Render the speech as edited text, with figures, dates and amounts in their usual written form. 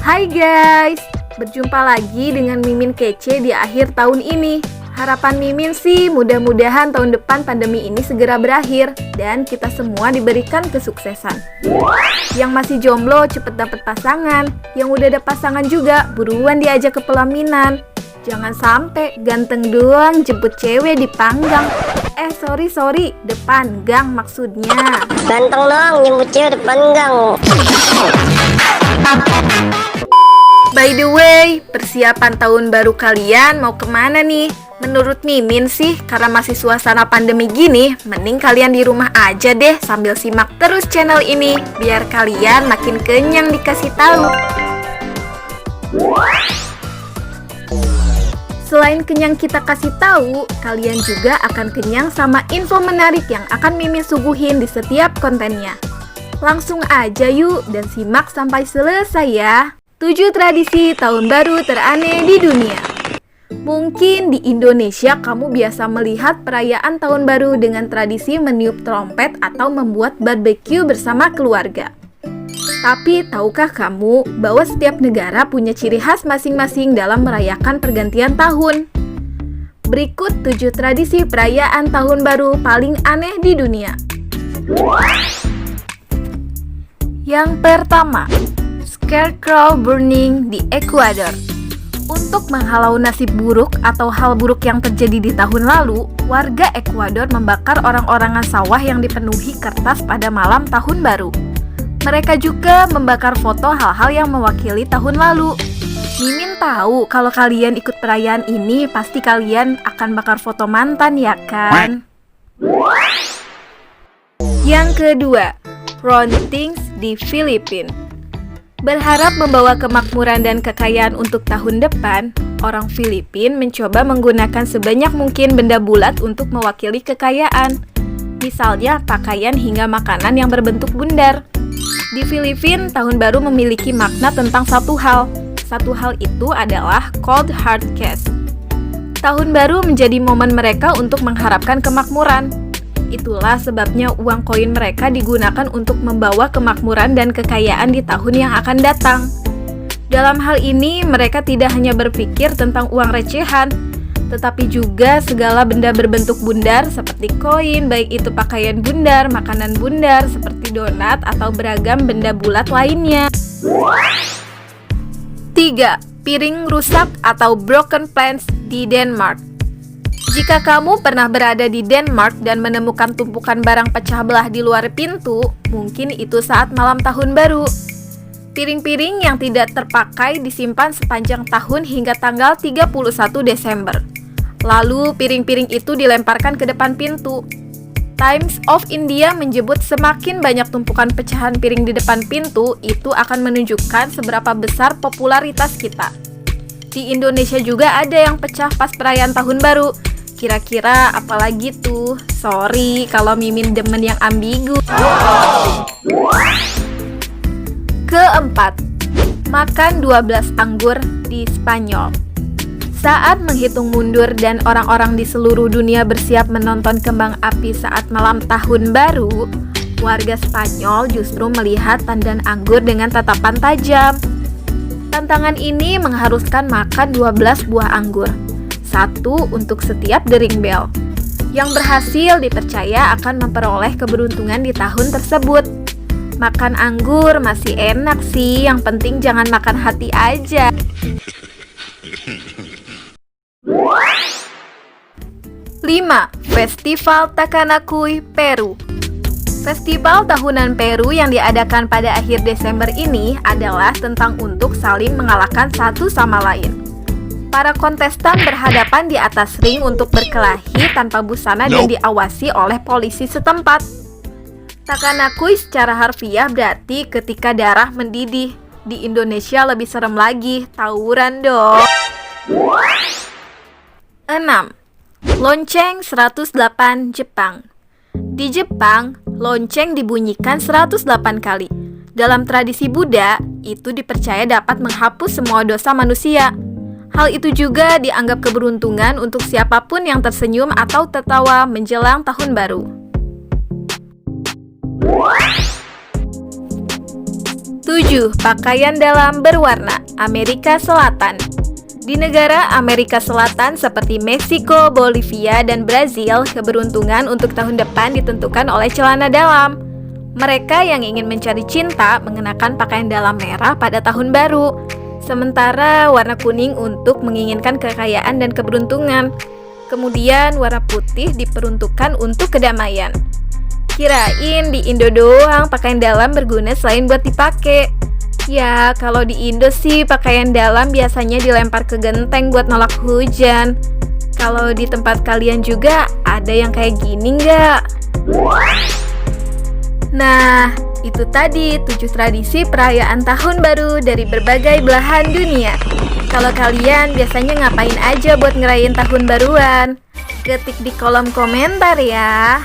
Hai guys, berjumpa lagi dengan Mimin Kece di akhir tahun ini. Harapan Mimin sih mudah-mudahan tahun depan pandemi ini segera berakhir dan kita semua diberikan kesuksesan. Yang masih jomblo cepet dapet pasangan, yang udah ada pasangan juga buruan diajak ke pelaminan. Jangan sampai ganteng doang jemput cewek di panggang. Sorry, depan gang maksudnya. Ganteng dong jemput cewek depan gang. By the way, persiapan tahun baru kalian mau kemana nih? Menurut Mimin sih, karena masih suasana pandemi gini, mending kalian di rumah aja deh sambil simak terus channel ini, biar kalian makin kenyang dikasih tahu. Selain kenyang kita kasih tahu, kalian juga akan kenyang sama info menarik yang akan Mimin suguhin di setiap kontennya. Langsung aja yuk dan simak sampai selesai ya. 7 tradisi tahun baru teraneh di dunia. Mungkin di Indonesia kamu biasa melihat perayaan tahun baru dengan tradisi meniup trompet atau membuat barbecue bersama keluarga. Tapi tahukah kamu bahwa setiap negara punya ciri khas masing-masing dalam merayakan pergantian tahun? Berikut 7 tradisi perayaan tahun baru paling aneh di dunia. Yang pertama, scarecrow burning di Ekuador. Untuk menghalau nasib buruk atau hal buruk yang terjadi di tahun lalu, warga Ekuador membakar orang-orangan sawah yang dipenuhi kertas pada malam tahun baru. Mereka juga membakar foto hal-hal yang mewakili tahun lalu. Mimin tahu kalau kalian ikut perayaan ini, pasti kalian akan bakar foto mantan ya kan? Yang kedua, Rontings di Filipina. Berharap membawa kemakmuran dan kekayaan untuk tahun depan, orang Filipina mencoba menggunakan sebanyak mungkin benda bulat untuk mewakili kekayaan. Misalnya pakaian hingga makanan yang berbentuk bundar. Di Filipina, tahun baru memiliki makna tentang satu hal. Satu hal itu adalah cold hard cash. Tahun baru menjadi momen mereka untuk mengharapkan kemakmuran. Itulah sebabnya uang koin mereka digunakan untuk membawa kemakmuran dan kekayaan di tahun yang akan datang. Dalam hal ini, mereka tidak hanya berpikir tentang uang recehan, tetapi juga segala benda berbentuk bundar seperti koin, baik itu pakaian bundar, makanan bundar seperti donat atau beragam benda bulat lainnya. 3. Piring rusak atau broken plants di Denmark. Jika kamu pernah berada di Denmark dan menemukan tumpukan barang pecah belah di luar pintu, mungkin itu saat malam tahun baru. Piring-piring yang tidak terpakai disimpan sepanjang tahun hingga tanggal 31 Desember. Lalu piring-piring itu dilemparkan ke depan pintu. Times of India menyebut semakin banyak tumpukan pecahan piring di depan pintu, itu akan menunjukkan seberapa besar popularitas kita. Di Indonesia juga ada yang pecah pas perayaan tahun baru. Kira-kira apalagi tuh? Sorry kalau Mimin demen yang ambigu. Keempat, makan 12 anggur di Spanyol. Saat menghitung mundur dan orang-orang di seluruh dunia bersiap menonton kembang api saat malam tahun baru, warga Spanyol justru melihat tandan anggur dengan tatapan tajam. Tantangan ini mengharuskan makan 12 buah anggur, satu untuk setiap dering bel. Yang berhasil dipercaya akan memperoleh keberuntungan di tahun tersebut. Makan anggur masih enak sih, yang penting jangan makan hati aja. 5. Festival Takanakui, Peru. Festival tahunan Peru yang diadakan pada akhir Desember ini adalah tentang untuk saling mengalahkan satu sama lain. Para kontestan berhadapan di atas ring untuk berkelahi tanpa busana dan diawasi oleh polisi setempat. Takanakui secara harfiah berarti ketika darah mendidih. Di Indonesia lebih serem lagi, tawuran dong. 6. Lonceng 108 Jepang. Di Jepang, lonceng dibunyikan 108 kali. Dalam tradisi Buddha, itu dipercaya dapat menghapus semua dosa manusia. Hal itu juga dianggap keberuntungan untuk siapapun yang tersenyum atau tertawa menjelang tahun baru. 7. Pakaian dalam berwarna Amerika Selatan. Di negara Amerika Selatan seperti Meksiko, Bolivia, dan Brazil, keberuntungan untuk tahun depan ditentukan oleh celana dalam. Mereka yang ingin mencari cinta mengenakan pakaian dalam merah pada tahun baru, sementara warna kuning untuk menginginkan kekayaan dan keberuntungan. Kemudian warna putih diperuntukkan untuk kedamaian. Kirain di Indo doang pakaian dalam berguna selain buat dipakai. Ya, kalau di Indo sih pakaian dalam biasanya dilempar ke genteng buat nolak hujan. Kalau di tempat kalian juga ada yang kayak gini nggak? Nah, itu tadi 7 tradisi perayaan tahun baru dari berbagai belahan dunia. Kalau kalian biasanya ngapain aja buat ngerayain tahun baruan? Ketik di kolom komentar ya.